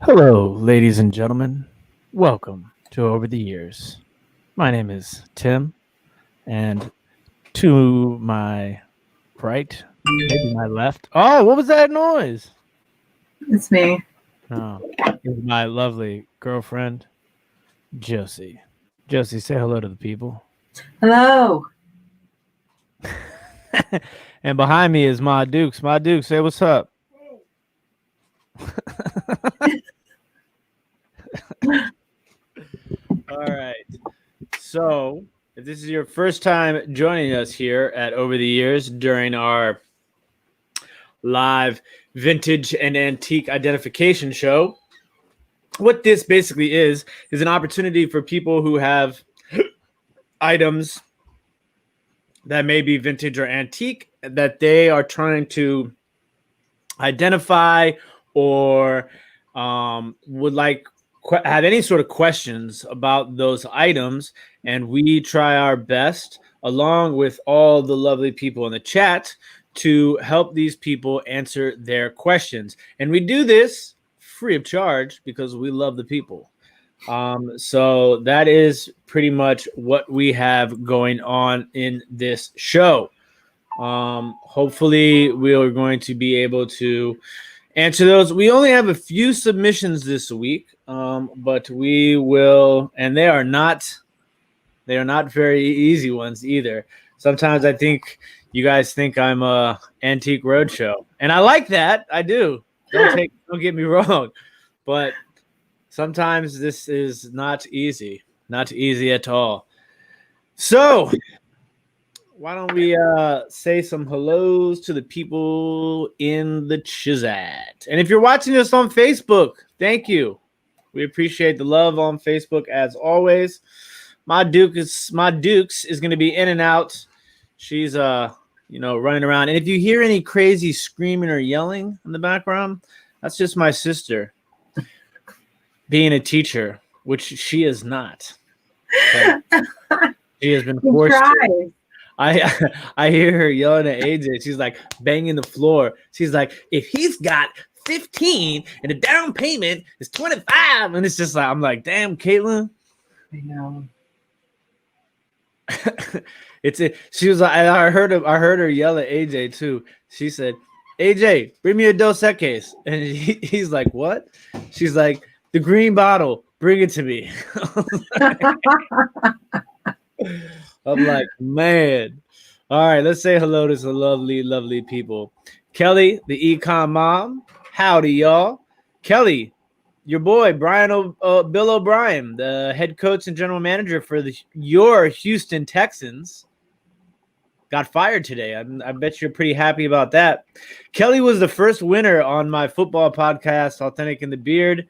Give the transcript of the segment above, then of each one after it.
Hello, ladies and gentlemen. Welcome to Over the Years. My name is Tim, and to my right, maybe my left. Oh, what was that noise? It's me. Oh, is my lovely girlfriend, Josie. Josie, say hello to the people. Hello. And behind me is my Dukes. My Dukes, say what's up. All right. So, if this is your first time joining us here at Over the Years during our live vintage and antique identification show, what this basically is an opportunity for people who have items that may be vintage or antique that they are trying to identify or would like have any sort of questions about those items, and we try our best along with all the lovely people in the chat to help these people answer their questions. And we do this free of charge because we love the people. So that is pretty much what we have going on in this show. Hopefully we are going to be able to answer those. We only have a few submissions this week, but we will, and they are not very easy ones either. Sometimes I think you guys think I'm a antique roadshow, and I like that. I do. Don't get me wrong, but sometimes this is not easy at all. So why don't we say some hellos to the people in the Chizat? And if you're watching this on Facebook, thank you. We appreciate the love on Facebook as always. My Dukes is going to be in and out. She's running around. And if you hear any crazy screaming or yelling in the background, that's just my sister being a teacher, which she is not. She has been forced to. I hear her yelling at AJ. She's like banging the floor. She's like, if he's got 15 and the down payment is 25, and it's just like, I'm like, damn, Caitlin. I know. She was like, I heard her yell at AJ too. She said, AJ, bring me a Dos Equis. And he's like, what? She's like, the green bottle, bring it to me. I'm like, man. All right, let's say hello to some lovely, lovely people. Kelly, the econ mom. Howdy, y'all. Kelly, your boy, Bill O'Brien, the head coach and general manager for your Houston Texans, got fired today. I bet you're pretty happy about that. Kelly was the first winner on my football podcast, Authentic in the Beard.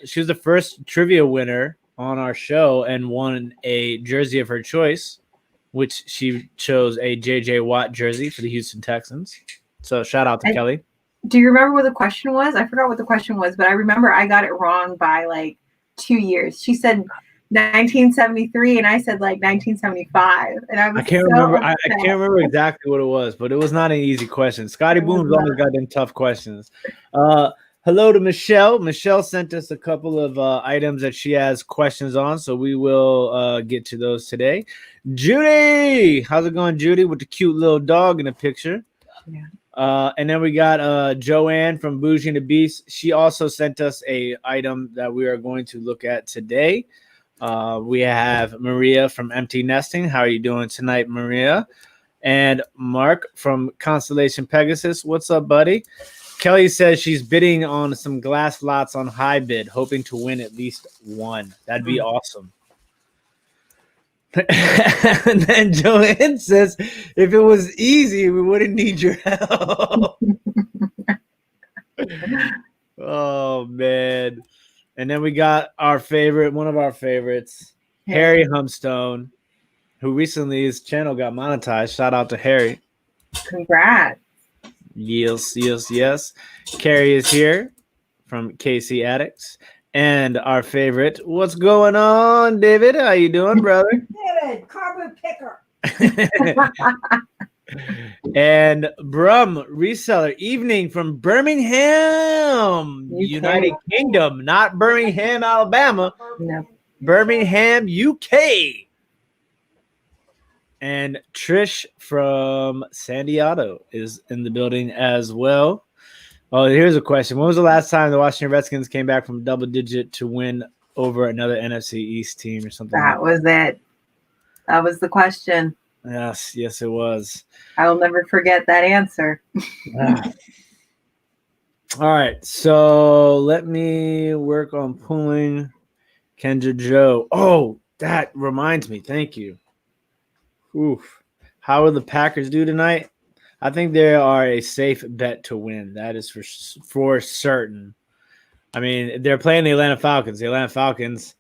She was the first trivia winner on our show and won a jersey of her choice, which she chose a JJ Watt jersey for the Houston Texans. So shout out to Kelly. Do you remember what the question was? I forgot what the question was, but I remember I got it wrong by like 2 years. She said 1973 and I said like 1975. And I can't remember. I can't remember exactly what it was, but it was not an easy question. Scotty Boom's always got them tough questions. Hello to Michelle. Michelle sent us a couple of items that she has questions on, so we will get to those today. Judy, how's it going, Judy, with the cute little dog in the picture? Yeah. And then we got Joanne from Bougie and the Beast. She also sent us a item that we are going to look at today. We have Maria from Empty Nesting. How are you doing tonight, Maria? And Mark from Constellation Pegasus. What's up, buddy? Kelly says she's bidding on some glass lots on high bid, hoping to win at least one. That'd be awesome. And then Joanne says, if it was easy, we wouldn't need your help. Oh, man. And then we got one of our favorites, Harry Humstone, who recently his channel got monetized. Shout out to Harry. Congrats. Yes. Carrie is here from KC Addicts. And our favorite, what's going on, David? How you doing, brother? David, carbon picker. And Brum Reseller, evening from Birmingham. United Kingdom, not Birmingham, Alabama. No. Birmingham, UK. And Trish from San Diego is in the building as well. Oh, here's a question. When was the last time the Washington Redskins came back from double digit to win over another NFC East team or something? That was it. That was the question. Yes, it was. I will never forget that answer. All right, so let me work on pulling Kendra Joe. Oh, that reminds me. Thank you. Oof. How will the Packers do tonight? I think they are a safe bet to win. That is for certain. I mean, they're playing the Atlanta Falcons. The Atlanta Falcons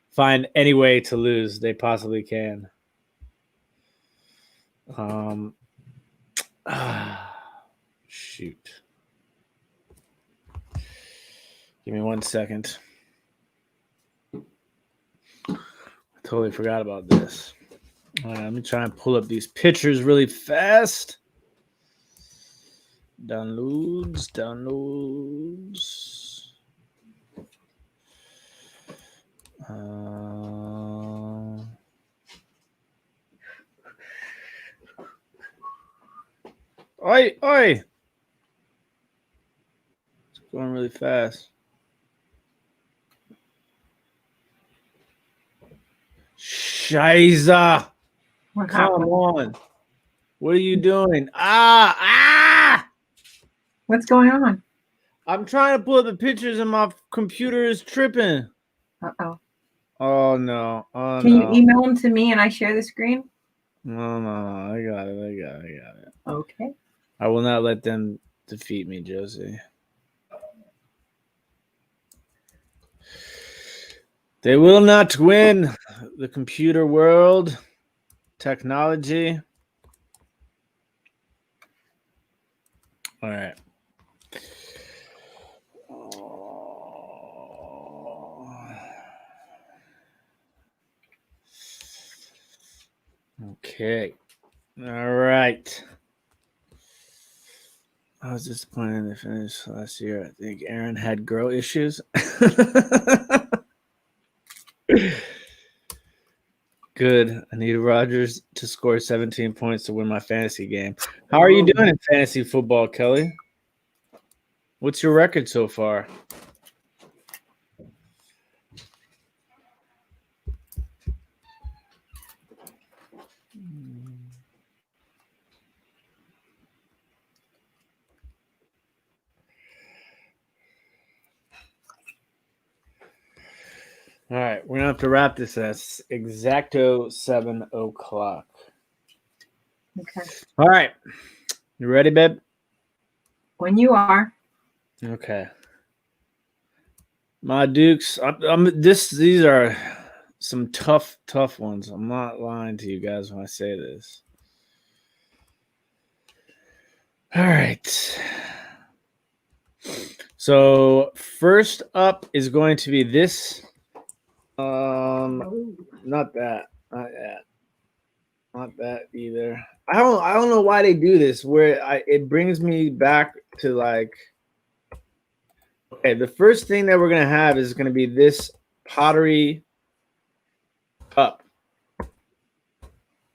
find any way to lose they possibly can. Shoot. Give me 1 second. I totally forgot about this. All right, let me try and pull up these pictures really fast. Downloads. Oi! It's going really fast. Scheiße! Come on. What are you doing? What's going on? I'm trying to pull up the pictures and my computer is tripping. Uh-oh. Oh, no. Can you email them to me and I share the screen? No. I got it. Okay. I will not let them defeat me, Josie. They will not win the computer world. Technology. All right. Okay. All right. I was disappointed in the finish last year. I think Aaron had grow issues. Good. I need Rodgers to score 17 points to win my fantasy game. How are you doing in fantasy football, Kelly? What's your record so far? All right, we're gonna have to wrap this at exacto 7 o'clock. Okay. All right, you ready, babe? When you are. Okay. My Dukes, these are some tough ones. I'm not lying to you guys when I say this. All right. So first up is going to be this. Not that either. I don't know why they do this. It brings me back to like. Okay, the first thing that we're gonna have is gonna be this pottery cup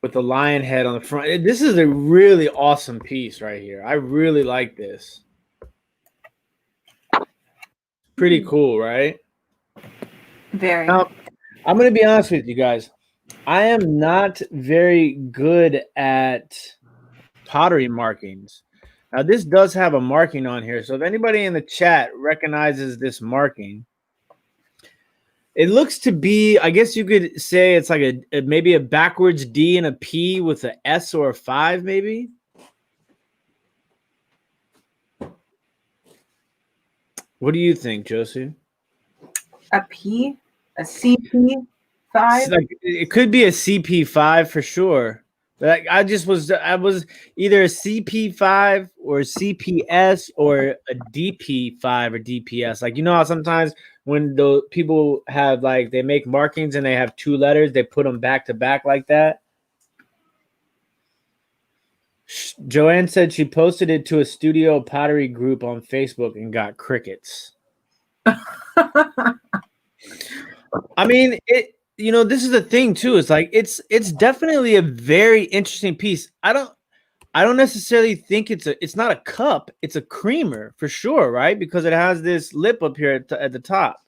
with the lion head on the front. This is a really awesome piece right here. I really like this. Pretty cool, right? Very. Now, I'm going to be honest with you guys. I am not very good at pottery markings. Now, this does have a marking on here. So if anybody in the chat recognizes this marking, it looks to be, I guess you could say it's like maybe a backwards D and a P with an S or a 5 maybe. What do you think, Josie? A P? A CP5? It could be a CP5 for sure. But I was either a CP5 or a CPS or a DP5 or DPS. Like, you know how sometimes when the people have like they make markings and they have two letters, they put them back to back like that. Joanne said she posted it to a studio pottery group on Facebook and got crickets. I mean, this is the thing too. It's like it's definitely a very interesting piece. I don't necessarily think it's not a cup, it's a creamer for sure, right? Because it has this lip up here at the top.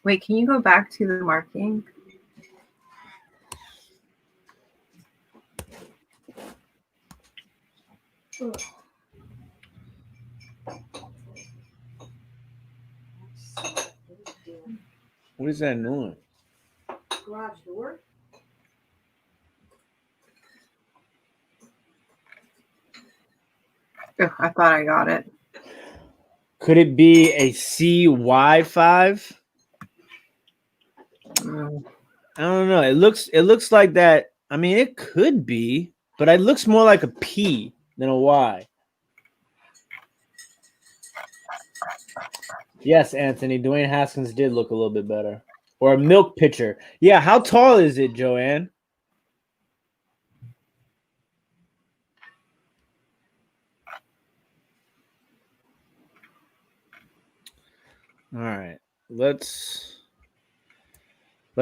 Wait, can you go back to the marking? What is that noise? Garage door. Ugh, I thought I got it. Could it be a CY5? I don't know. It looks like that. I mean, it could be, but it looks more like a P than a Y. Yes, Anthony. Dwayne Haskins did look a little bit better. Or a milk pitcher. Yeah, how tall is it, Joanne? All right. Let's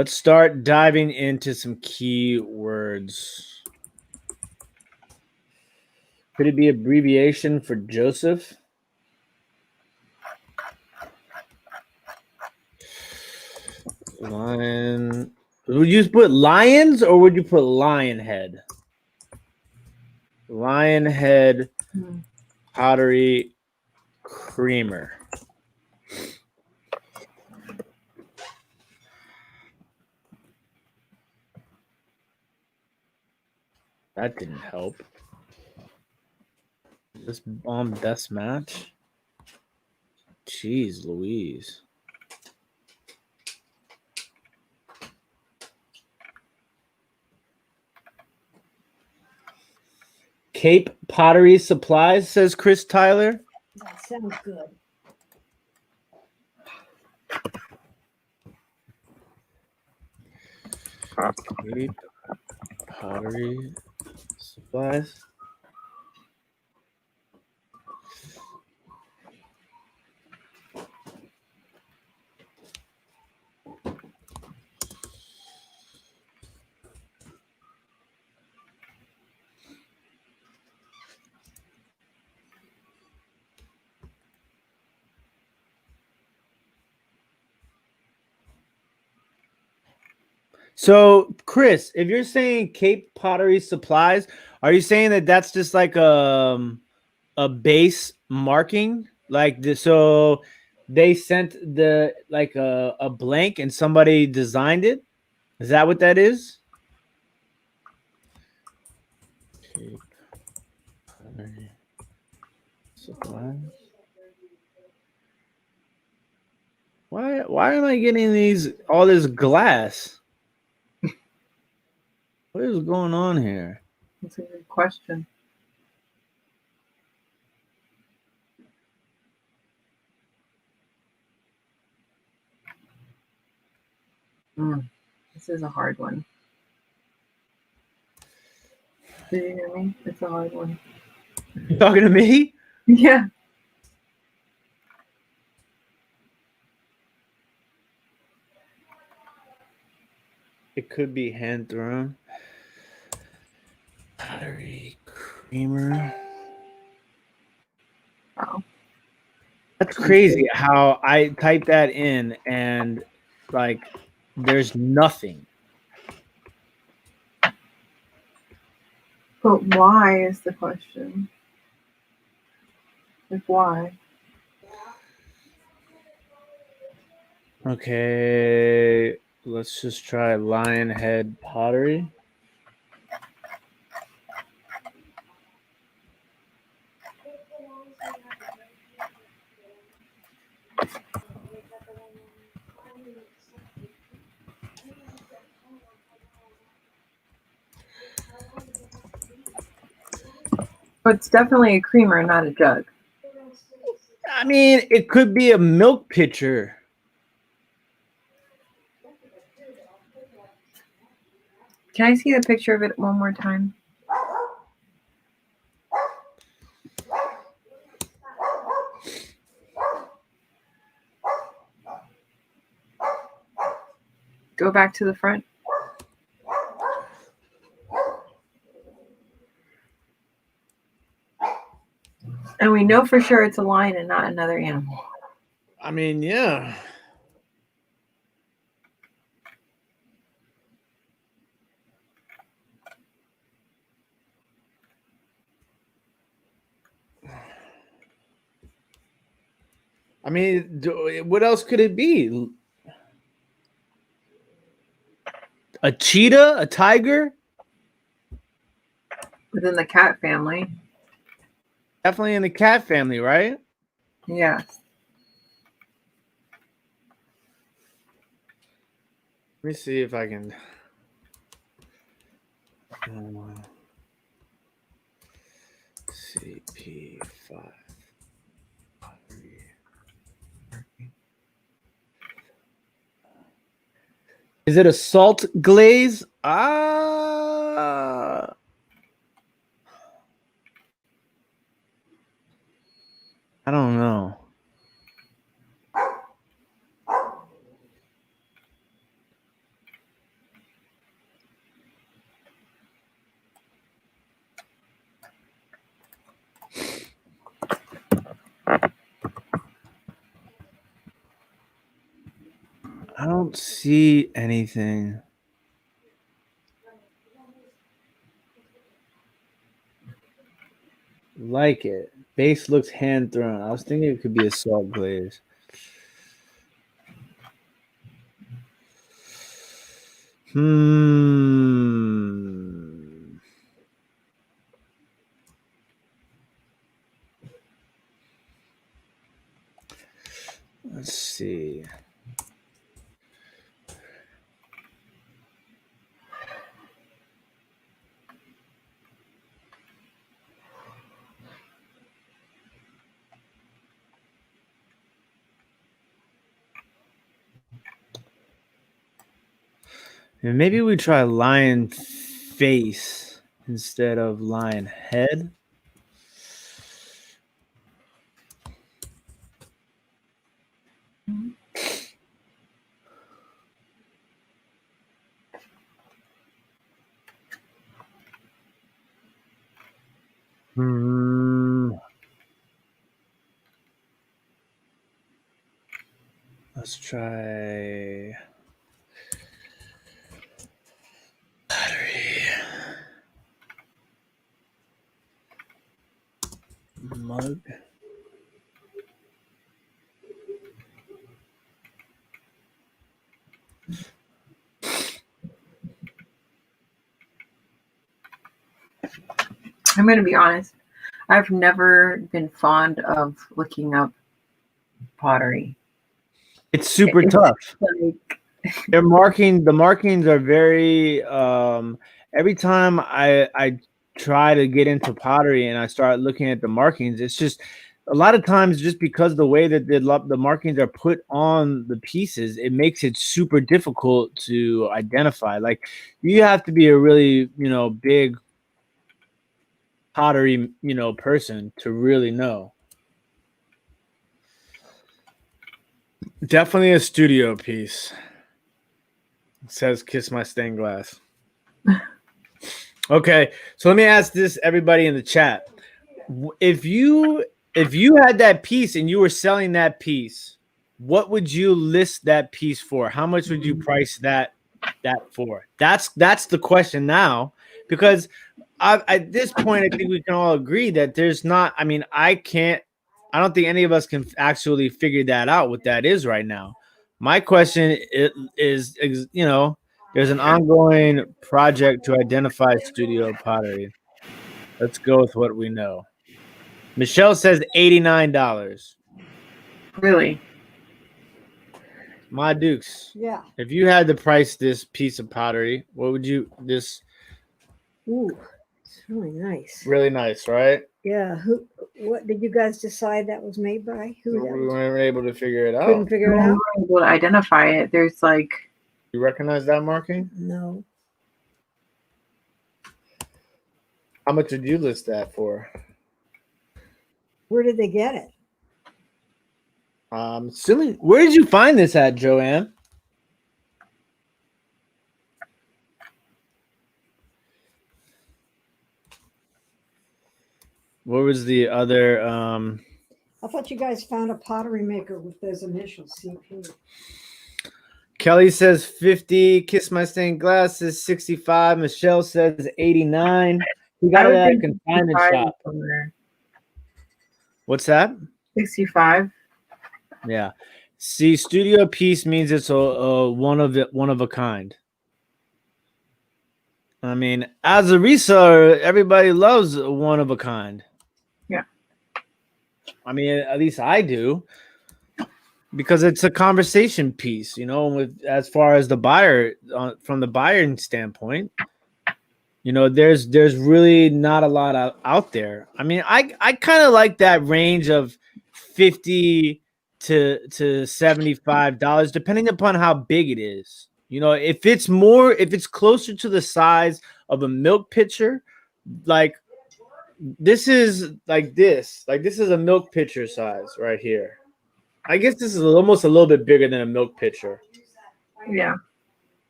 start diving into some keywords. Could it be abbreviation for Joseph? Lion. Would you put lions or would you put lion head? Lion head pottery creamer. That didn't help. This bomb death match. Jeez Louise. Cape Pottery Supplies, says Chris Tyler. That sounds good. Cape Pottery Supplies. So, Chris, if you're saying Cape Pottery Supplies, are you saying that that's just like a base marking? Like this, so they sent the like a blank and somebody designed it? Is that what that is? Cape Pottery Supplies. Why am I getting all this glass? What is going on here? That's a good question. This is a hard one. Did you hear me? It's a hard one. You talking to me? Yeah. It could be hand thrown. Pottery creamer. Oh. That's crazy how I typed that in and like there's nothing. But why is the question? Like why? Okay, let's just try lion head pottery. But it's definitely a creamer, not a jug. I mean, it could be a milk pitcher. Can I see the picture of it one more time? Go back to the front. And we know for sure it's a lion and not another animal. I mean, yeah. I mean, what else could it be? A cheetah? A tiger? Within the cat family. Definitely in the cat family, right? Yes. Let me see if I can. CP5. Is it a salt glaze? I don't know. I don't see anything. Like it. Base looks hand thrown. I was thinking it could be a salt glaze. Let's see. And maybe we try lion face instead of lion head. Let's try battery. Mug. I'm going to be honest. I've never been fond of looking up pottery. It's super tough. Like, The markings are very every time I try to get into pottery and I start looking at the markings, it's just a lot of times just because the way that the markings are put on the pieces, it makes it super difficult to identify. Like you have to be a really, big pottery, person to really know. Definitely a studio piece. It says kiss my stained glass. Okay, so let me ask this, everybody in the chat. If you had that piece and you were selling that piece, what would you list that piece for? How much would you price that for? That's the question now, because at this point, I think we can all agree that there's not. I mean, I don't think any of us can actually figure that out. What that is right now. My question is, there's an ongoing project to identify studio pottery. Let's go with what we know. Michelle says $89. really? My Dukes. Yeah. If you had to price this piece of pottery, what would you Ooh, it's really nice. Really nice, right? Yeah. What did you guys decide that was made by? Who that We was? weren't able to figure it out. Couldn't figure it out? Able to identify it. There's like. You recognize that marking? No. How much would you list that for? Where did they get it? Assuming, where did you find this at, Joanne? what was the other? I thought you guys found a pottery maker with those initials, CP. Kelly says 50. Kiss My Stained Glass says 65. Michelle says 89. We got I it would at a think consignment 65 shop. is somewhere. What's that? 65. Yeah. See, studio piece means it's a one of a kind. I mean, as a reseller, everybody loves a one of a kind. Yeah. I mean, at least I do, because it's a conversation piece, with as far as the buyer, from the buying standpoint. There's really not a lot out there. I mean, I kind of like that range of 50 to $75, depending upon how big it is. If it's closer to the size of a milk pitcher, like this is this is a milk pitcher size right here. I guess this is almost a little bit bigger than a milk pitcher. Yeah.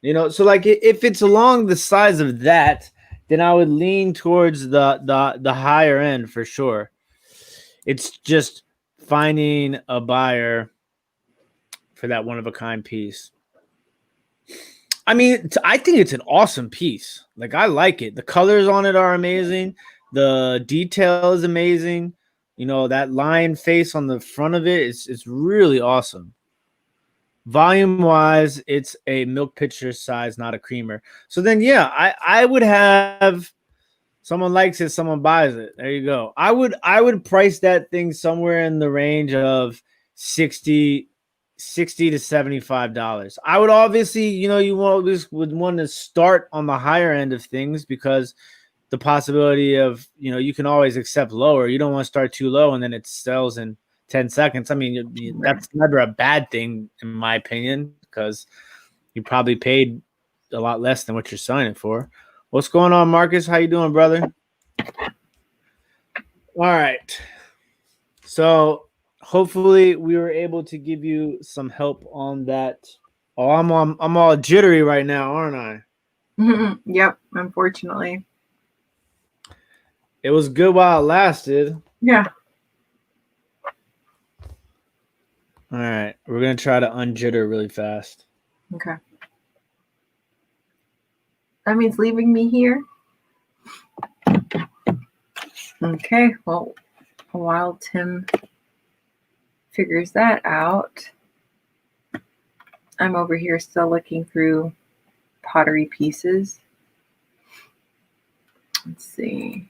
So like if it's along the size of that, then I would lean towards the higher end for sure. It's just finding a buyer for that one of a kind piece. I mean, I think it's an awesome piece. Like, I like it. The colors on it are amazing. The detail is amazing. That lion face on the front of it is really awesome. Volume wise, it's a milk pitcher size, not a creamer. So then, yeah, I would have someone likes it, someone buys it. There you go. I would price that thing somewhere in the range of $60 to $75. I would obviously, you would want to start on the higher end of things, because the possibility of, you can always accept lower. You don't want to start too low and then it sells in 10 seconds. I mean, that's never a bad thing, in my opinion, because you probably paid a lot less than what you're selling it for. What's going on, Marcus? How you doing, brother? All right. So hopefully we were able to give you some help on that. Oh, I'm all jittery right now, aren't I? Yep, unfortunately. It was good while it lasted. Yeah. All right. We're going to try to unjitter really fast. Okay. That means leaving me here. Okay, well, while Tim figures that out, I'm over here still looking through pottery pieces. Let's see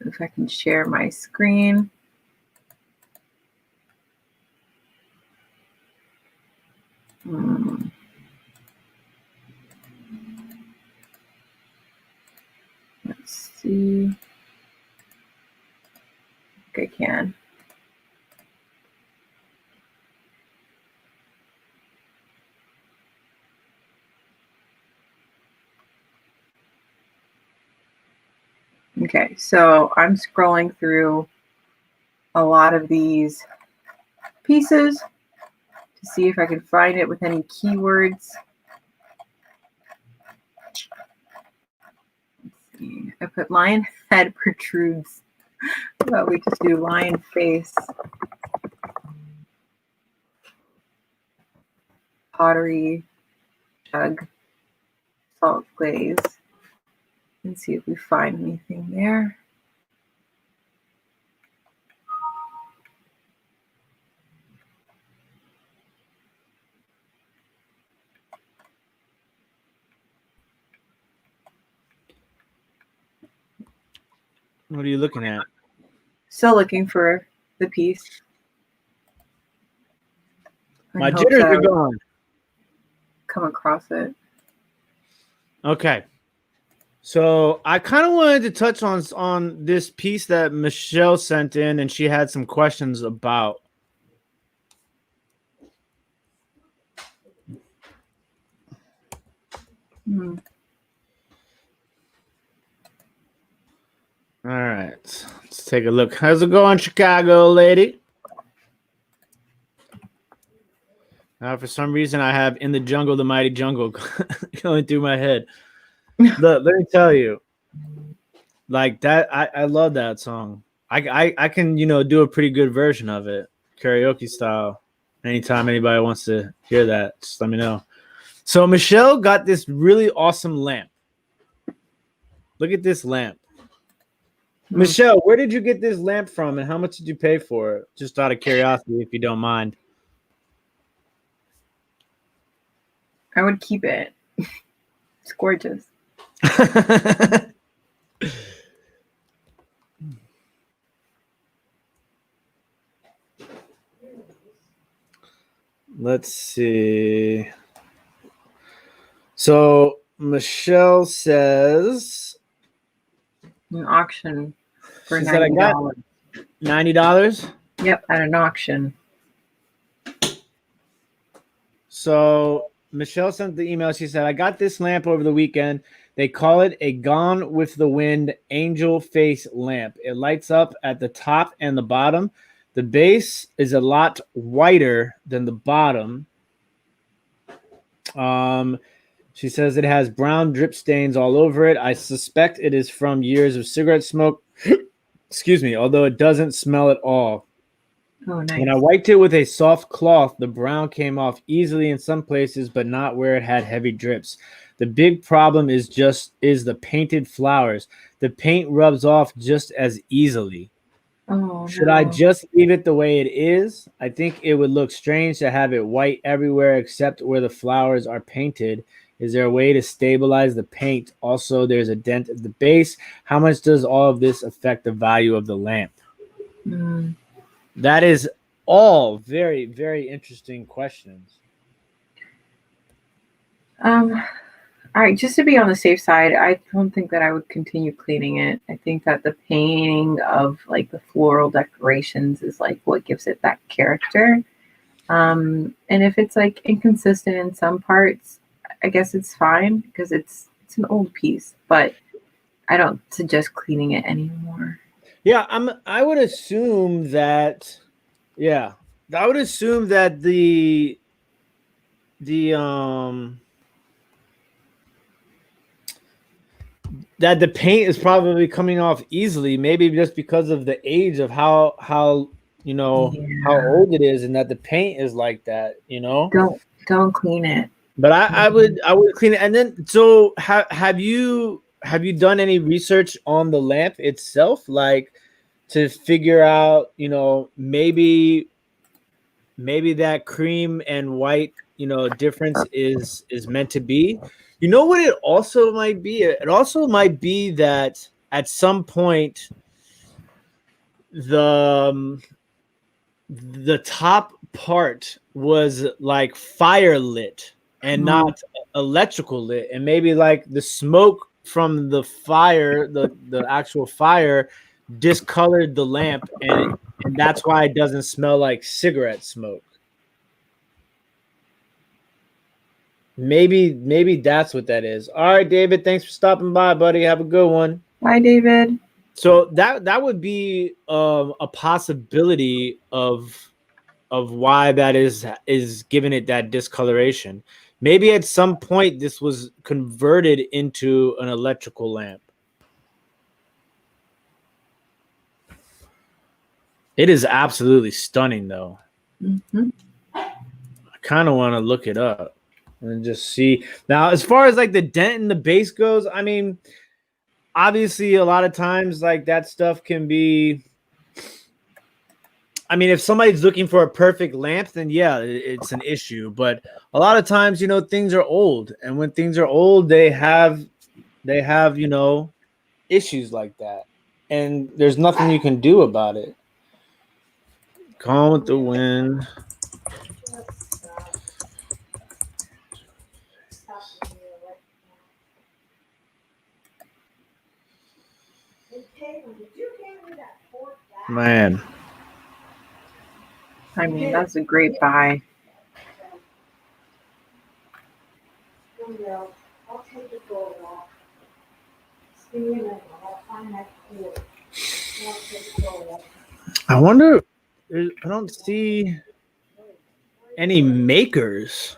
if I can share my screen. Let's see. I think I can. Okay, so I'm scrolling through a lot of these pieces to see if I can find it with any keywords. Let's see. I put lion head protrudes. How about we just do lion face? Pottery, jug, salt glaze. And see if we find anything there. What are you looking at? Still looking for the piece. My jitters are gone. Come across it. Okay. So I kind of wanted to touch on this piece that Michelle sent in, and she had some questions about. All right, let's take a look. How's it going, Chicago lady? For some reason, I have "In the Jungle, the Mighty Jungle" going through my head. Look, let me tell you, like that, I love that song. I can, you know, do a pretty good version of it, karaoke style. Anytime anybody wants to hear that, just let me know. So Michelle got this really awesome lamp. Look at this lamp. Michelle, where did you get this lamp from and how much did you pay for it? Just out of curiosity, if you don't mind. I would keep it. It's gorgeous. Let's see. So Michelle says An auction for she said I got $90. $90. Yep, at an auction. So Michelle sent the email. She said, I got this lamp over the weekend. They call it a Gone with the Wind angel face lamp. It lights up at the top and the bottom. The base is a lot whiter than the bottom. She says it has brown drip stains all over it. I suspect it is from years of cigarette smoke. Excuse me, although it doesn't smell at all. Oh, nice. When I wiped it with a soft cloth, the brown came off easily in some places, but not where it had heavy drips. The big problem is the painted flowers. The paint rubs off just as easily. Oh, Should no. I just leave it the way it is? I think it would look strange to have it white everywhere except where the flowers are painted. Is there a way to stabilize the paint? Also, there's a dent at the base. How much does all of this affect the value of the lamp? That is all very, very interesting questions. All right, just to be on the safe side, I don't think that I would continue cleaning it. I think that the painting of like the floral decorations is like what gives it that character. And if it's like inconsistent in some parts, I guess it's fine because it's an old piece, but I don't suggest cleaning it anymore. Yeah, I would assume that the that the paint is probably coming off easily, maybe just because of the age of how you know how old it is, and that the paint is like that, you know. Don't clean it. But I would clean it. And then so have you done any research on the lamp itself, like to figure out, you know, maybe that cream and white, you know, difference is meant to be? You know what it also might be? It also might be that at some point the top part was like fire lit and not electrical lit, and maybe like the smoke from the fire, the actual fire discolored the lamp, and that's why it doesn't smell like cigarette smoke. Maybe that's what that is. All right, David, thanks for stopping by, buddy. Have a good one. Bye, David. So that would be a possibility of why that is giving it that discoloration. Maybe at some point this was converted into an electrical lamp. It is absolutely stunning, though. Mm-hmm. I kind of want to look it up and just see. Now, as far as like the dent in the base goes, I mean, obviously a lot of times like that stuff can be, I mean, if somebody's looking for a perfect lamp, then yeah, it's an issue. But a lot of times, you know, things are old, and when things are old, they have, you know, issues like that, and there's nothing you can do about it. Gone with the Wind. Man. I mean, that's a great buy. I wonder, I don't see any makers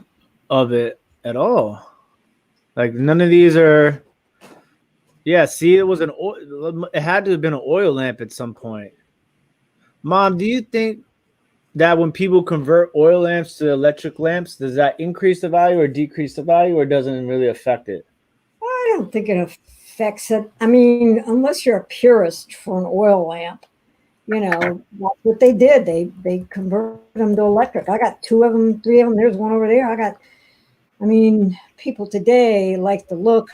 of it at all. Like none of these are. Yeah, see, it was it had to have been an oil lamp at some point. Mom, do you think that when people convert oil lamps to electric lamps, does that increase the value or decrease the value, or doesn't really affect it? I don't think it affects it. I mean, unless you're a purist for an oil lamp, that's what they did. They converted them to electric. I got 2 of them, 3 of them. There's one over there. I mean, people today like the look,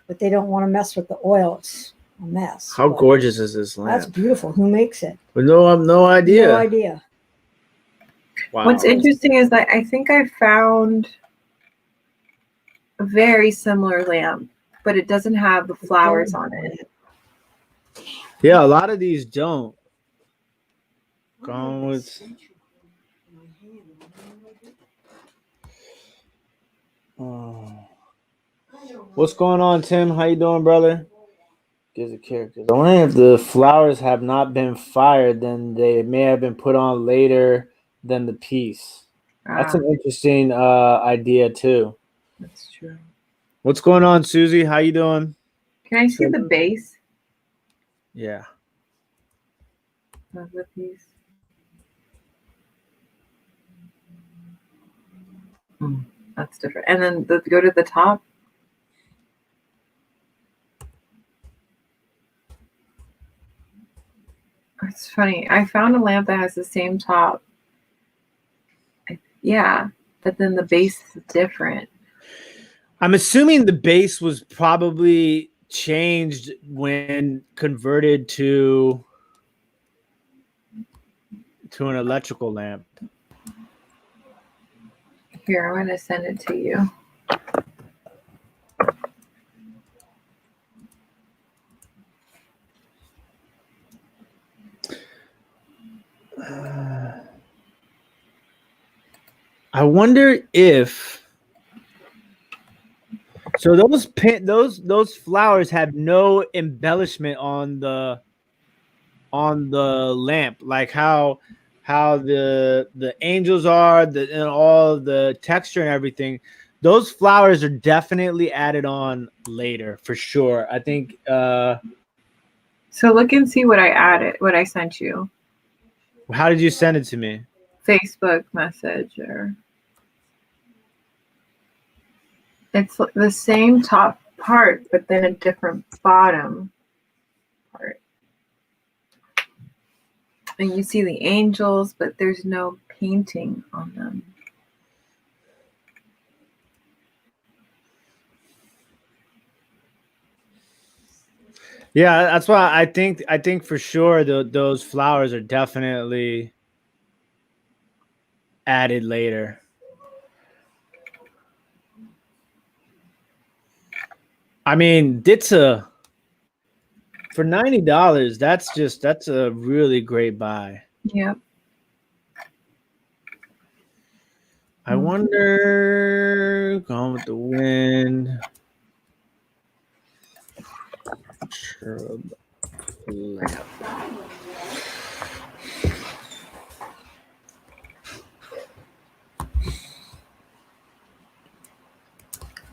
but they don't want to mess with the oil. It's a mess. How But gorgeous is this that's lamp? beautiful. Who makes it? But no idea. No idea. Wow. What's interesting is that I think I found a very similar lamp, but it doesn't have the flowers on it. Yeah, a lot of these don't. Gone with. Oh. What's going on, Tim? How you doing, brother? Gives a character. I wonder if the flowers have not been fired, then they may have been put on later than the piece. That's an interesting idea too. That's true. What's going on, Susie? How you doing? Can I see the base Yeah. of the piece? That's different. And then go to the top. It's funny. I found a lamp that has the same top. Yeah, but then the base is different. I'm assuming the base was probably changed when converted to an electrical lamp. Here, I'm going to send it to you. I wonder if those flowers have no embellishment on the lamp, like how the angels are, and all the texture and everything. Those flowers are definitely added on later for sure. I think. So look and see what I sent you. How did you send it to me? Facebook message, or it's the same top part, but then a different bottom part. And you see the angels, but there's no painting on them. Yeah, that's why I think for sure those flowers are definitely added later. I mean, for $90, that's a really great buy. Yep. I wonder, Gone with the Wind. Shrub lamp.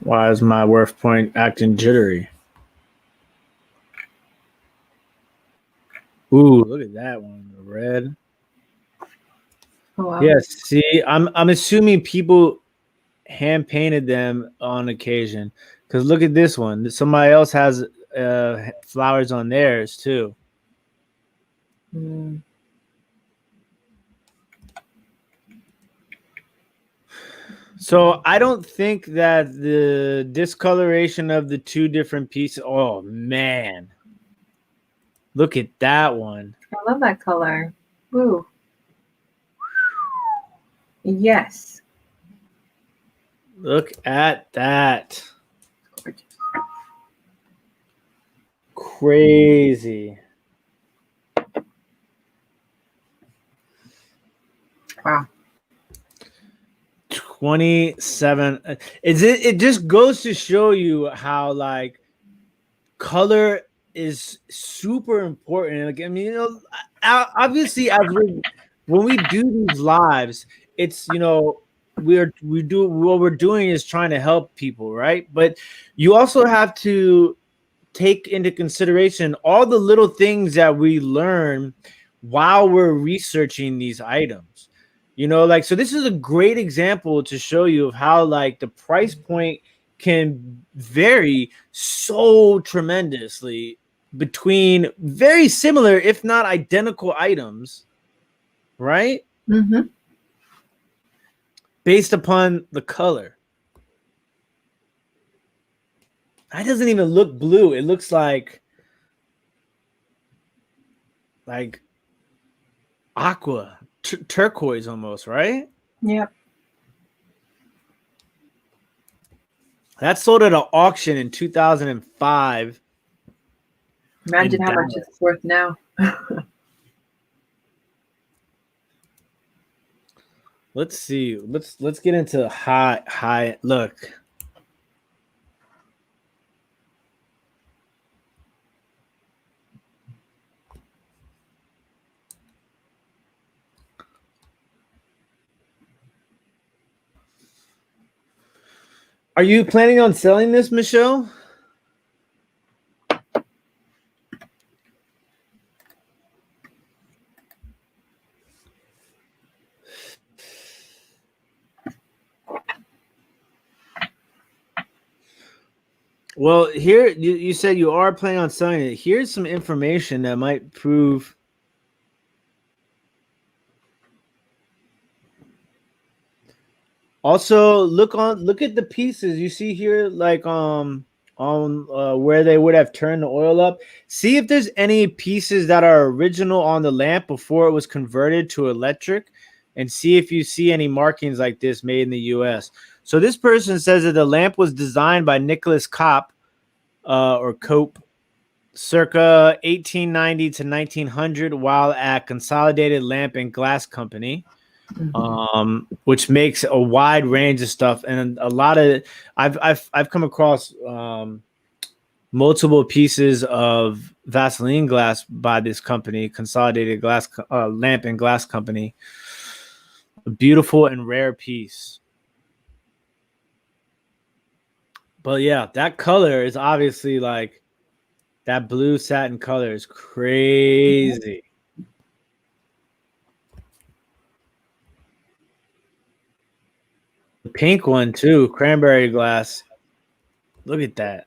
Why is my worth point acting jittery? Ooh, look at that one, the red. Oh, wow. Yes, see, I'm assuming people hand painted them on occasion, because look at this one. Somebody else has flowers on theirs too. So I don't think that the discoloration of the two different pieces. Oh man, look at that one. I love that color. Woo. Yes. Look at that. Gorgeous. Crazy. Wow. 27. It just goes to show you how like color is super important. Like, I mean, obviously when we do these lives, it's, we do what we're doing is trying to help people, right? But you also have to take into consideration all the little things that we learn while we're researching these items. You know, like, so this is a great example to show you of how like the price point can vary so tremendously between very similar, if not identical items, right? Mm-hmm. Based upon the color. That doesn't even look blue. It looks like aqua, turquoise almost, right? Yep. That sold at an auction in 2005. Imagine how much it's worth now. Let's see. Let's get into high look. Are you planning on selling this, Michelle? Well, here you said you are planning on selling it. Here's some information that might prove. Also, look at the pieces you see here, like on where they would have turned the oil up. See if there's any pieces that are original on the lamp before it was converted to electric, and see if you see any markings like this made in the U.S. So this person says that the lamp was designed by Nicholas Kopp, or Cope, circa 1890 to 1900, while at Consolidated Lamp and Glass Company. Which makes a wide range of stuff, and a lot of I've come across multiple pieces of Vaseline glass by this company, Consolidated Glass Lamp and Glass Company. A beautiful and rare piece. But yeah, that color is obviously like that blue satin color is crazy. The pink one too, cranberry glass. Look at that.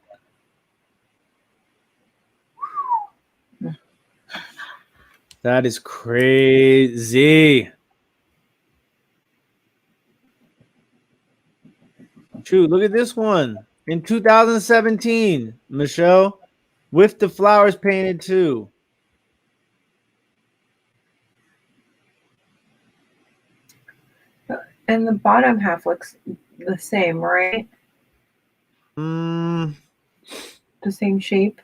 That is crazy. True. Look at this one in 2017, Michelle, with the flowers painted too. And the bottom half looks the same, right? Mm, The same shape.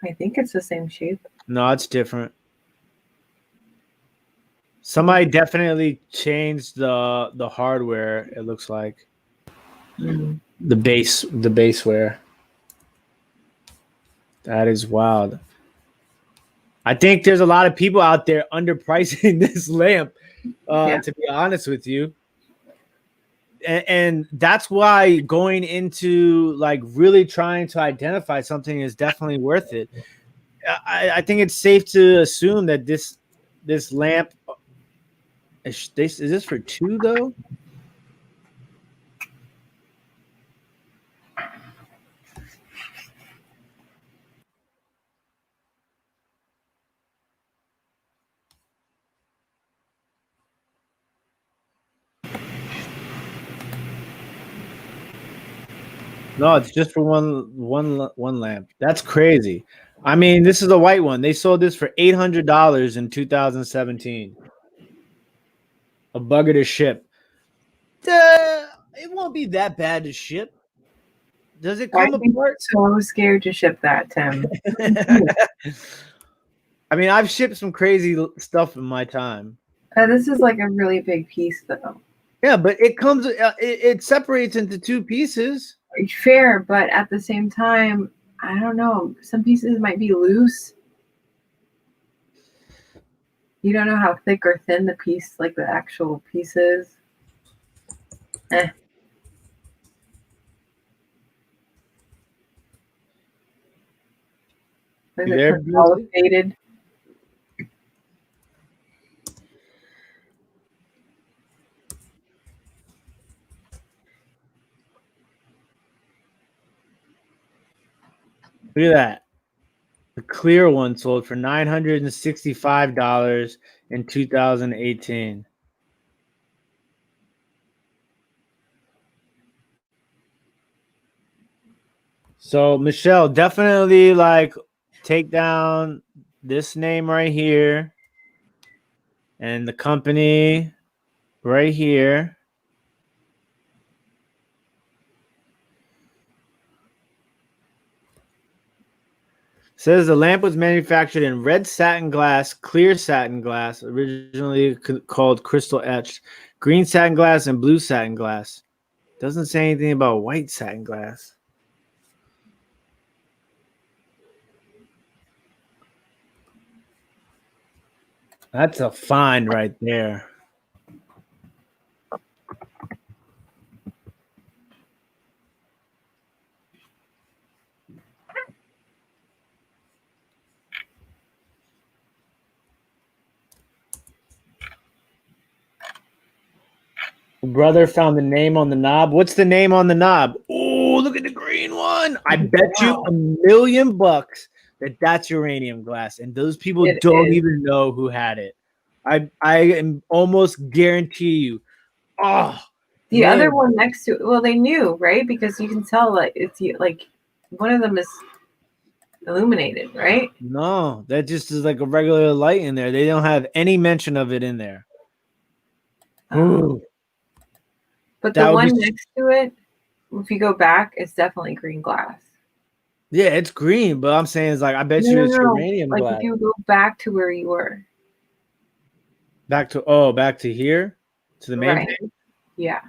I think it's the same shape. no, it's different. Somebody definitely changed the hardware. It looks like the baseware. That is wild. I think there's a lot of people out there underpricing this lamp. To be honest with you. And that's why going into like really trying to identify something is definitely worth it. I think it's safe to assume that this lamp is this for two though? No, it's just for one lamp. That's crazy. I mean, this is a white one. They sold this for $800 in 2017. A bugger to ship. It won't be that bad to ship. Does it come apart? So scared to ship that, Tim. I mean, I've shipped some crazy stuff in my time. This is like a really big piece, though. Yeah, but it comes. It separates into two pieces. Fair, but at the same time, I don't know. Some pieces might be loose. You don't know how thick or thin the piece, like the actual piece is. Is You it there, consolidated? Look at that. The clear one sold for $965 in 2018. So Michelle, definitely like take down this name right here and the company right here. Says the lamp was manufactured in red satin glass, clear satin glass, originally called crystal etched, green satin glass, and blue satin glass. Doesn't say anything about white satin glass. That's a find right there. Brother found the name on the knob. What's the name on the knob? Oh, look at the green one. I bet you $1,000,000 that that's uranium glass, and those people don't even know who had it. I am almost guarantee you. Oh, the other one next to it. Well, they knew, right? Because you can tell like it's like one of them is illuminated, right? No, that just is like a regular light in there. They don't have any mention of it in there. Ooh. But the one next to it, if you go back, it's definitely green glass. Yeah, it's green, but I'm saying it's like I bet you it's uranium glass. Like if you go back to where you were. Back to here? To the main page? Yeah.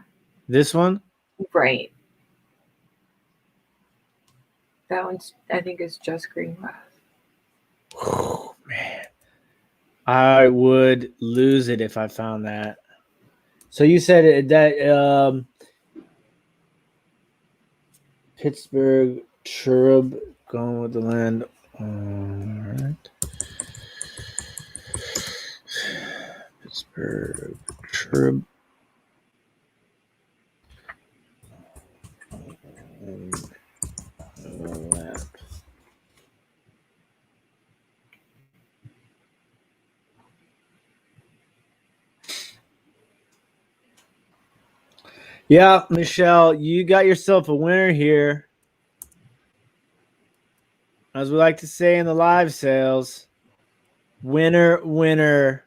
This one? Right. That one's I think is just green glass. Oh man. I would lose it if I found that. So you said that Pittsburgh Cherub going with the land. All right. Pittsburgh Cherub. Yeah, Michelle, you got yourself a winner here. As we like to say in the live sales, winner,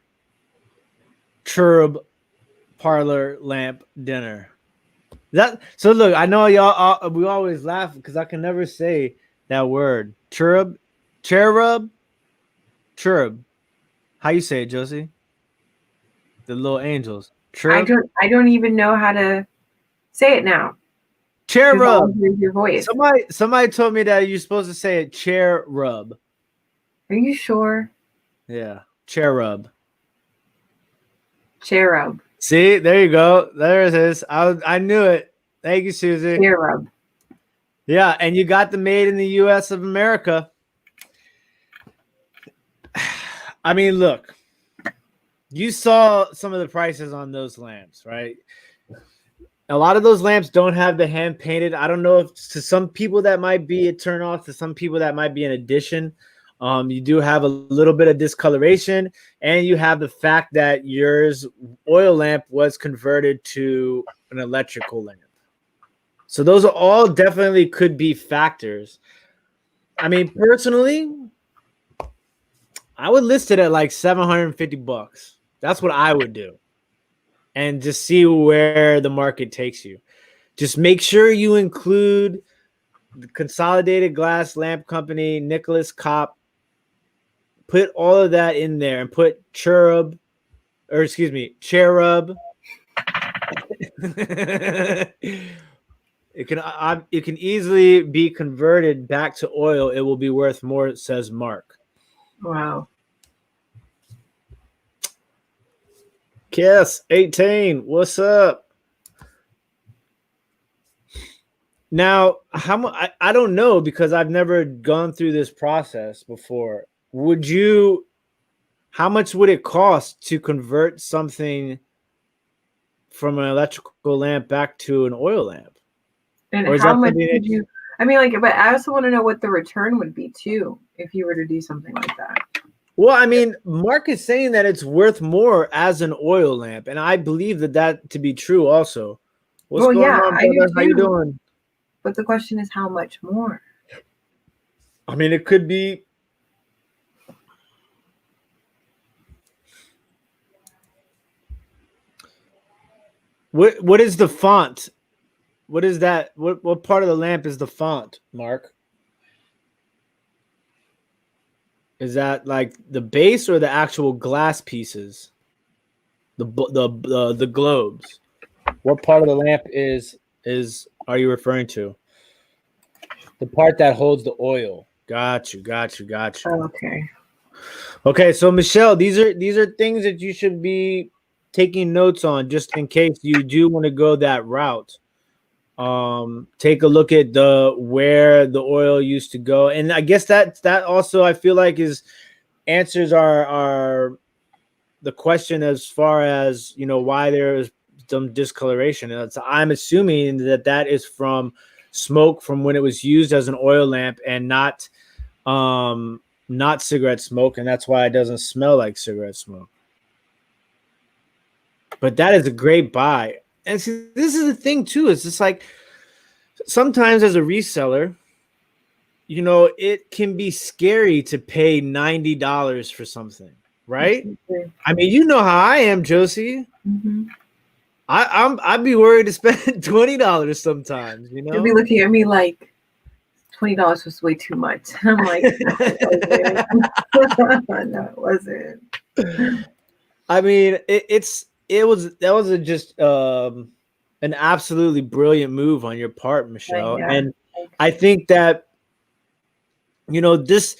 Cherub parlor lamp dinner. So look, I know y'all we always laugh because I can never say that word. Cherub. How you say it, Josie? The little angels. Cherub? I don't even know how to say it now. Cherub. Your voice. Somebody told me that you're supposed to say it cherub. Are you sure? Yeah. Cherub. Cherub. See, there you go. There it is. I knew it. Thank you, Susie. Cherub. Yeah, and you got the made in the U.S. of America. I mean, look. You saw some of the prices on those lamps, right? A lot of those lamps don't have the hand painted. I don't know if to some people that might be a turn off, to some people that might be an addition. You do have a little bit of discoloration, and you have the fact that yours oil lamp was converted to an electrical lamp. So those are all definitely could be factors. I mean, personally, I would list it at like $750. That's what I would do. And just see where the market takes you. Just make sure you include the Consolidated Glass Lamp Company, Nicholas Kopp. Put all of that in there and put Cherub. It can easily be converted back to oil. It will be worth more, says Mark. Wow. Kiss 18. What's up? Now, how much? I don't know because I've never gone through this process before. Would you? How much would it cost to convert something from an electrical lamp back to an oil lamp? And Or is how that much something would that you? I mean, like, but I also want to know what the return would be too if you were to do something like that. Well, I mean, Mark is saying that it's worth more as an oil lamp, and I believe that to be true also. What's Well, going yeah, on, I do brother? How you too. doing? But the question is, how much more? I mean, it could be. What is the font? What is that? What part of the lamp is the font, Mark? Is that like the base or the actual glass pieces? The globes. What part of the lamp is are you referring to? The part that holds the oil. Got you. Okay. Okay, so Michelle, these are things that you should be taking notes on just in case you do want to go that route. Take a look at the where the oil used to go, and I guess that also I feel like is answers are the question as far as why there is some discoloration. And I'm assuming that is from smoke from when it was used as an oil lamp and not cigarette smoke, and that's why it doesn't smell like cigarette smoke. But that is a great buy. And see, this is the thing too. It's just like sometimes as a reseller, it can be scary to pay $90 for something, right? I mean, you know how I am, Josie. Mm-hmm. I'd be worried to spend $20 sometimes. You'll be looking at me like $20 was way too much. I'm like, no, it wasn't. No, it wasn't. I mean, that was just an absolutely brilliant move on your part, Michelle. Yeah. And I think that this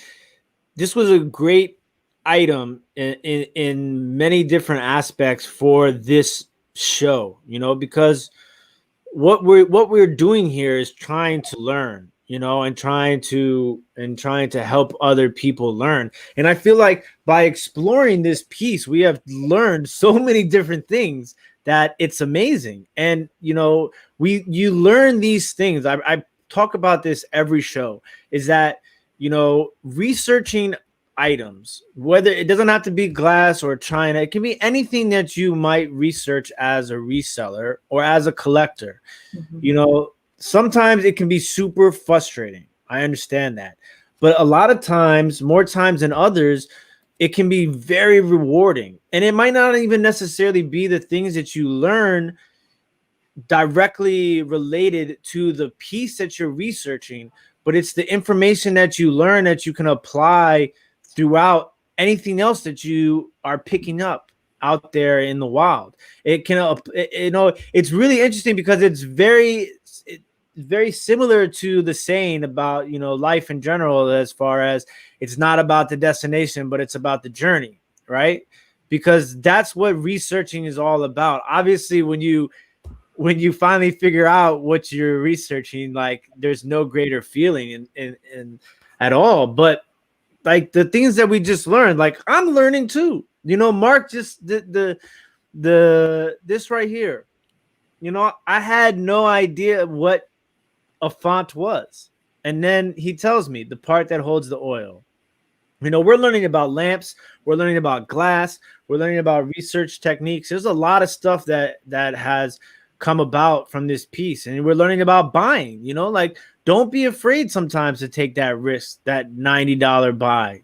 was a great item in many different aspects for this show, because what we're doing here is trying to learn, and trying to help other people learn. And I feel like by exploring this piece, we have learned so many different things that it's amazing. And you learn these things. I talk about this every show, is that researching items, whether it doesn't have to be glass or china, it can be anything that you might research as a reseller or as a collector. Mm-hmm. Sometimes it can be super frustrating. I understand that. But a lot of times, more times than others, it can be very rewarding. And it might not even necessarily be the things that you learn directly related to the piece that you're researching, but it's the information that you learn that you can apply throughout anything else that you are picking up out there in the wild. It can, it's really interesting because it's very similar to the saying about, life in general, as far as it's not about the destination, but it's about the journey, right? Because that's what researching is all about. Obviously, when you finally figure out what you're researching, like there's no greater feeling in at all. But like the things that we just learned, like I'm learning too. Mark just the this right here. I had no idea what a font was. And then he tells me the part that holds the oil. We're learning about lamps, we're learning about glass, we're learning about research techniques. There's a lot of stuff that has come about from this piece, and we're learning about buying. Like, don't be afraid sometimes to take that risk, that $90 buy.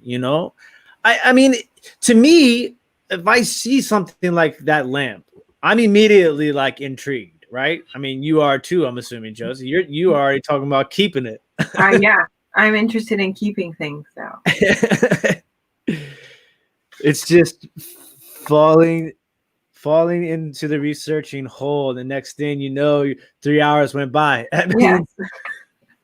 I mean, to me, if I see something like that lamp, I'm immediately like intrigued, right? I mean, you are too, I'm assuming, Josie. You are already talking about keeping it. Yeah, I'm interested in keeping things now. It's just falling into the researching hole. The next thing you know, 3 hours went by. I mean,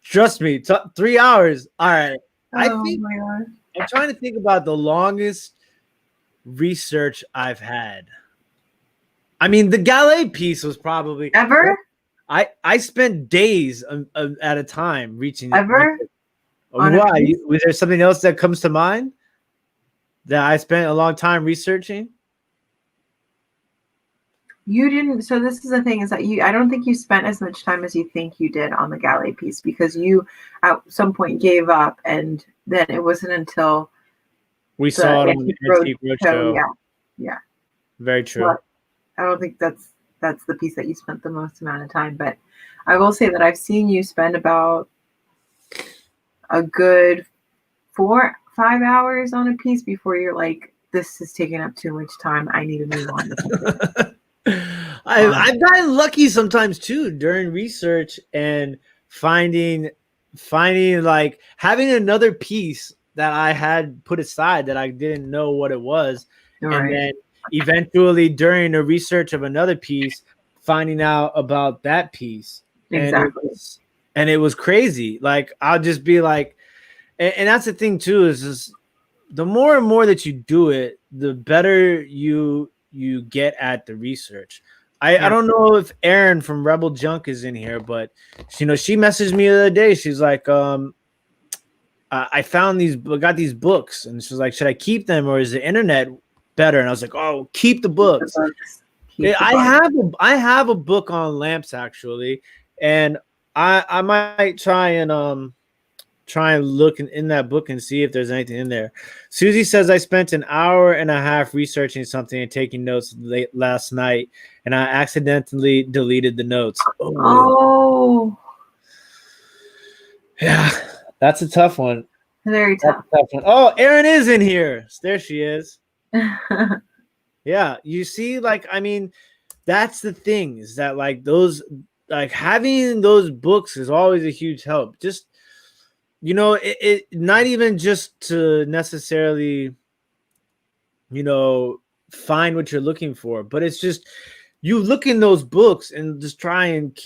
trust me, 3 hours. All right. Oh my God. I'm trying to think about the longest research I've had. I mean, the Gallet piece was probably Ever? I spent days at a time reaching Ever? On a Why? piece? Was there something else that comes to mind that I spent a long time researching? You didn't. So this is the thing is that I don't think you spent as much time as you think you did on the galley piece because you at some point gave up, and then it wasn't until We saw it on the Antique Roadshow. Yeah, yeah. Very true. But I don't think that's the piece that you spent the most amount of time. But I will say that I've seen you spend about a good 4-5 hours on a piece before you're like, this is taking up too much time. I need to move on. I've gotten lucky sometimes too during research and finding like having another piece that I had put aside that I didn't know what it was. Right. And then eventually during the research of another piece, finding out about that piece. Exactly. And it was crazy. Like I'll just be like, and that's the thing too, is the more and more that you do it, the better you get at the research. I don't know if Erin from Rebel Junk is in here, but she messaged me the other day. She's like, I got these books, and she's like, should I keep them or is the internet better? And I was like, oh, keep the books. I have a book on lamps actually, and I might try and look in that book and see if there's anything in there. Susie says I spent an hour and a half researching something and taking notes late last night, and I accidentally deleted the notes. Oh. Yeah, that's a tough one. Very tough. One. Oh, Erin is in here. There she is. Yeah, you see, like, I mean, that's the thing is that like those, like having those books is always a huge help. Just it not even just to necessarily, find what you're looking for, but it's just you look in those books and just try and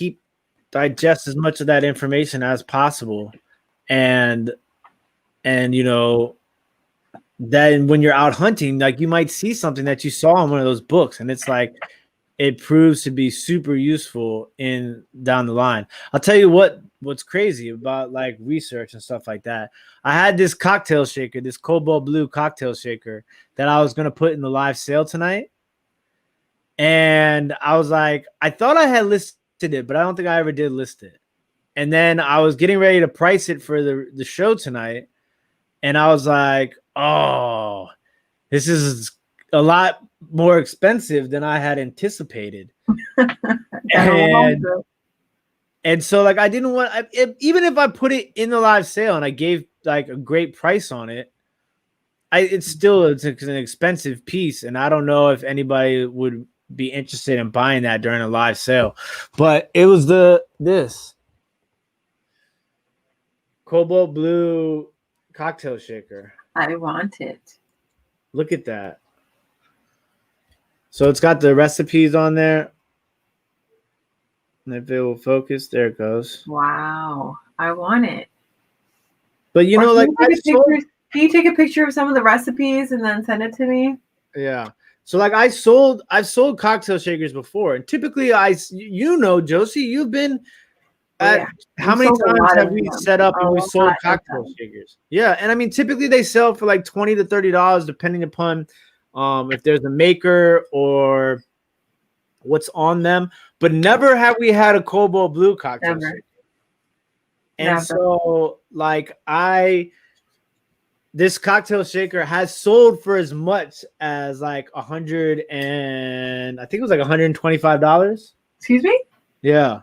digest as much of that information as possible. And then when you're out hunting, like you might see something that you saw in one of those books, and it's like, it proves to be super useful down the line. I'll tell you what's crazy about like research and stuff like that. I had this cocktail shaker, this cobalt blue cocktail shaker that I was going to put in the live sale tonight. And I was like, I thought I had listed it, but I don't think I ever did list it. And then I was getting ready to price it for the show tonight. And I was like, oh, this is a lot more expensive than I had anticipated. and so like I didn't want even if I put it in the live sale and I gave like a great price on it, it's an expensive piece, and I don't know if anybody would be interested in buying that during a live sale. But it was this cobalt blue cocktail shaker. I want it. Look at that. So it's got the recipes on there. And if it will focus, there it goes. Wow. I want it. But like can you take a picture of some of the recipes and then send it to me? Yeah. So like I've sold cocktail shakers before. And typically Josie, you've been how many times have we set up and we sold cocktail shakers? Yeah. And I mean, typically they sell for like $20 to $30, depending upon if there's a maker or what's on them, but never have we had a cobalt blue cocktail shaker. And so like this cocktail shaker has sold for as much as like $125. Excuse me? Yeah.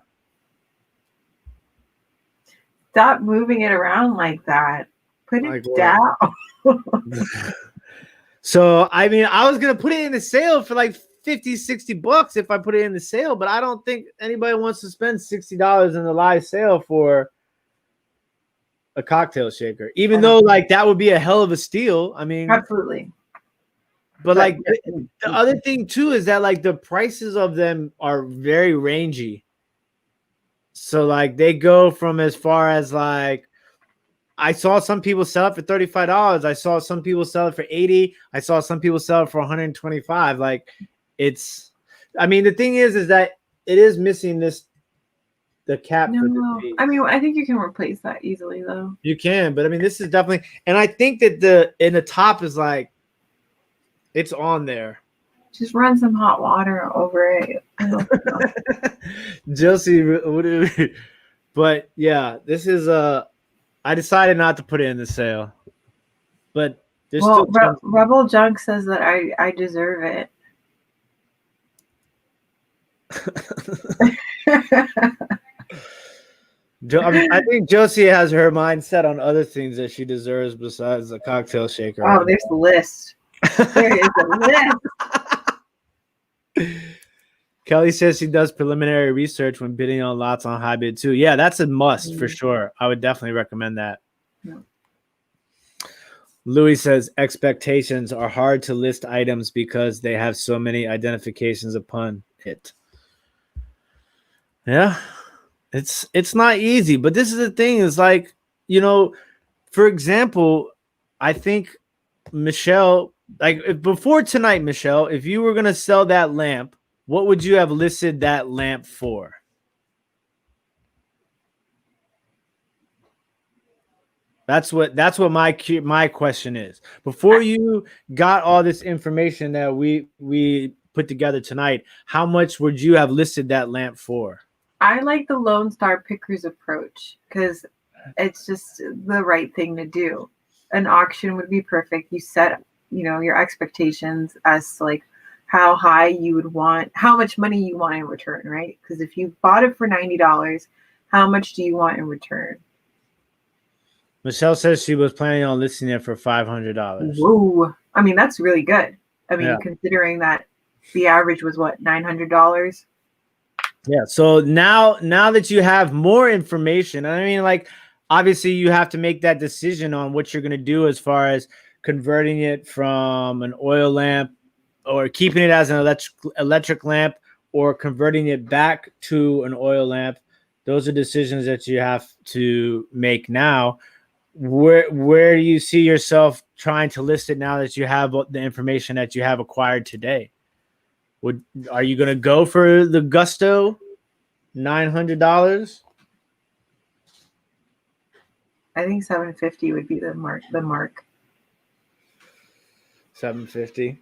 Stop moving it around like that. Put it down. So, I mean, I was going to put it in the sale for like $50-$60 if I put it in the sale, but I don't think anybody wants to spend $60 in the live sale for a cocktail shaker, even though like that would be a hell of a steal. I mean, absolutely. But like the other thing too is that like the prices of them are very rangy. So like they go from as far as like I saw some people sell it for $35. I saw some people sell it for $80. I saw some people sell it for $125. Like I mean, the thing is that it is missing this the cap for No, this piece. I mean, I think you can replace that easily though. You can, but I mean, this is definitely, and I think that the top is like, it's on there. Just run some hot water over it. I don't know. Josie, but yeah, this is I decided not to put it in the sale, but there's Well, still Rebel Junk says that I deserve it. I think Josie has her mind set on other things that she deserves besides a cocktail shaker. Oh, there's a list. There is a list. Kelly says she does preliminary research when bidding on lots on high bid too. Yeah, that's a must for sure. I would definitely recommend that. Yeah. Louis says expectations are hard to list items because they have so many identifications upon it. Yeah, it's not easy, but this is the thing is like, for example, I think Michelle, like before tonight, Michelle, if you were going to sell that lamp, what would you have listed that lamp for? That's what my question is. Before you got all this information that we put together tonight, how much would you have listed that lamp for? I like the Lone Star Pickers approach because it's just the right thing to do. An auction would be perfect. You set, your expectations as to like how high you would want, how much money you want in return, right? Because if you bought it for $90, how much do you want in return? Michelle says she was planning on listing it for $500. Whoa. I mean, that's really good. I mean, Yeah. considering that the average was what, $900? Yeah. So now that you have more information, I mean, like, obviously you have to make that decision on what you're going to do as far as converting it from an oil lamp or keeping it as an electric lamp or converting it back to an oil lamp. Those are decisions that you have to make now. Where do you see yourself trying to list it now that you have the information that you have acquired today? Are you going to go for the Gusto $900? I think $750 would be the mark. $750.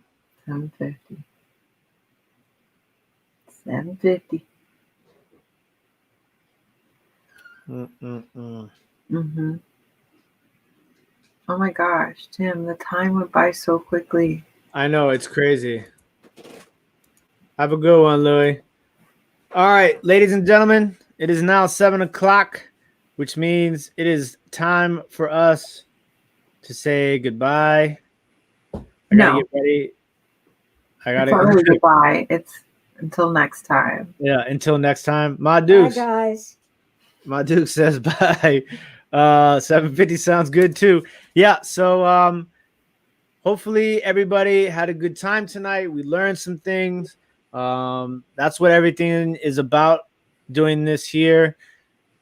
$750. Mm-hmm. Oh my gosh, Tim, the time went by so quickly. I know, it's crazy. Have a good one, Louis. All right, ladies and gentlemen, it is now 7 o'clock, which means it is time for us to say goodbye. I gotta get ready. It's already goodbye. It's until next time. Yeah, until next time. My Dukes. Bye, guys. My Duke says bye. 750 sounds good too. Yeah, so hopefully everybody had a good time tonight. We learned some things. That's what everything is about, doing this here,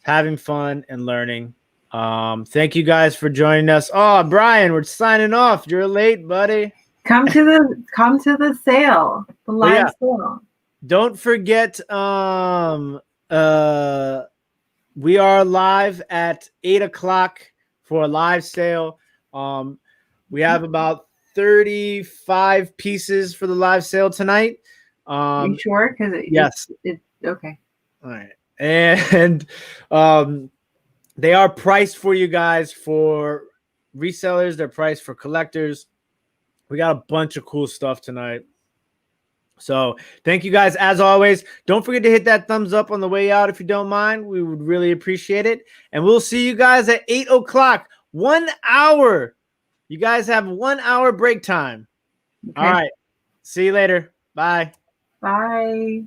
having fun and learning. Thank you guys for joining us. Oh, Brian, we're signing off. You're late, buddy. Come to the sale, the live sale. Don't forget, we are live at 8 o'clock for a live sale. We have about 35 pieces for the live sale tonight. You sure? Because yes, it's okay. All right, and they are priced for you guys for resellers. They're priced for collectors. We got a bunch of cool stuff tonight. So thank you guys as always. Don't forget to hit that thumbs up on the way out if you don't mind. We would really appreciate it. And we'll see you guys at 8 o'clock. 1 hour. You guys have 1 hour break time. Okay. All right. See you later. Bye. Bye.